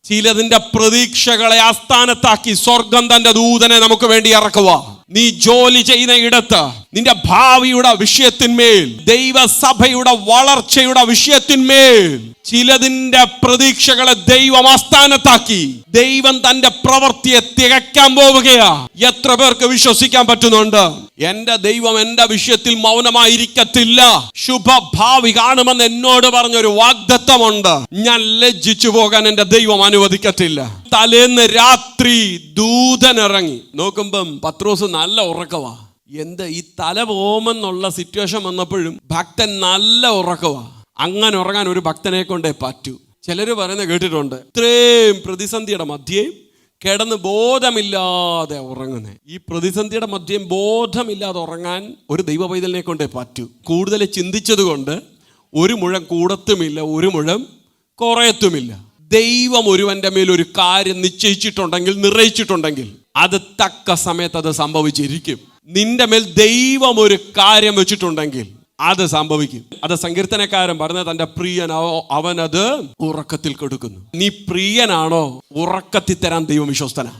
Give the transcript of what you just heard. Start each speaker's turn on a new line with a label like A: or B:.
A: ചിലതിന്റെ പ്രതീക്ഷകളെ ആസ്ഥാനത്താക്കി സ്വർഗം തന്റെ ദൂതനെ നമുക്ക് വേണ്ടി ഇറക്കുക. നീ ജോലി ചെയ്യുന്ന ഇടത്ത് നിന്റെ ഭാവിയുടെ വിഷയത്തിന്മേൽ, ദൈവസഭയുടെ വളർച്ചയുടെ വിഷയത്തിന്മേൽ ചിലതിന്റെ പ്രതീക്ഷകളെ ദൈവം ആസ്ഥാനത്താക്കി ദൈവം തന്റെ പ്രവൃത്തിയെ തികയ്ക്കാൻ പോവുകയാ. എത്ര പേർക്ക് വിശ്വസിക്കാൻ പറ്റുന്നുണ്ട്? എന്റെ ദൈവം എന്റെ വിഷയത്തിൽ മൗനമായിരിക്കത്തില്ല, ശുഭഭാവി കാണുമെന്ന് എന്നോട് പറഞ്ഞൊരു വാഗ്ദത്തമുണ്ട്. ഞാൻ ലജ്ജിച്ചു പോകാൻ എന്റെ ദൈവം അനുവദിക്കത്തില്ല. തലേന്ന് രാത്രി ദൂതൻ ഇറങ്ങി നോക്കുമ്പം പത്രോസ് നല്ല ഉറക്കവാ. എന്ത് ഈ തല പോമെന്നുള്ള സിറ്റുവേഷൻ വന്നപ്പോഴും ഭക്തൻ നല്ല ഉറക്കവാ. അങ്ങനെ ഉറങ്ങാൻ ഒരു ഭക്തനെ കൊണ്ടേ പറ്റൂ. ചിലര് പറയുന്നത് കേട്ടിട്ടുണ്ട്, ഇത്രയും പ്രതിസന്ധിയുടെ മധ്യേ കിടന്ന് ബോധമില്ലാതെ ഉറങ്ങുന്നേ. ഈ പ്രതിസന്ധിയുടെ മധ്യം ബോധമില്ലാതെ ഉറങ്ങാൻ ഒരു ദൈവ പൈതലിനെ കൊണ്ടേ പറ്റൂ. കൂടുതൽ ചിന്തിച്ചത് കൊണ്ട് ഒരു മുഴം കൂടത്തുമില്ല, ഒരു മുഴം കുറയത്തുമില്ല. ദൈവം ഒരുവന്റെ മേൽ ഒരു കാര്യം നിശ്ചയിച്ചിട്ടുണ്ടെങ്കിൽ, നിർണയിച്ചിട്ടുണ്ടെങ്കിൽ അത് തക്ക സമയത്ത് അത് സംഭവിച്ചിരിക്കും. നിന്റെ മേൽ ദൈവം ഒരു കാര്യം വെച്ചിട്ടുണ്ടെങ്കിൽ അത് സംഭവിക്കും. അത് സങ്കീർത്തനക്കാരൻ പറഞ്ഞ തന്റെ പ്രിയനോ അവനത് ഉറക്കത്തിൽ കൊടുക്കുന്നു. നീ പ്രിയനാണോ? ഉറക്കത്തിൽ തരാൻ ദൈവം വിശ്വസ്തനാ.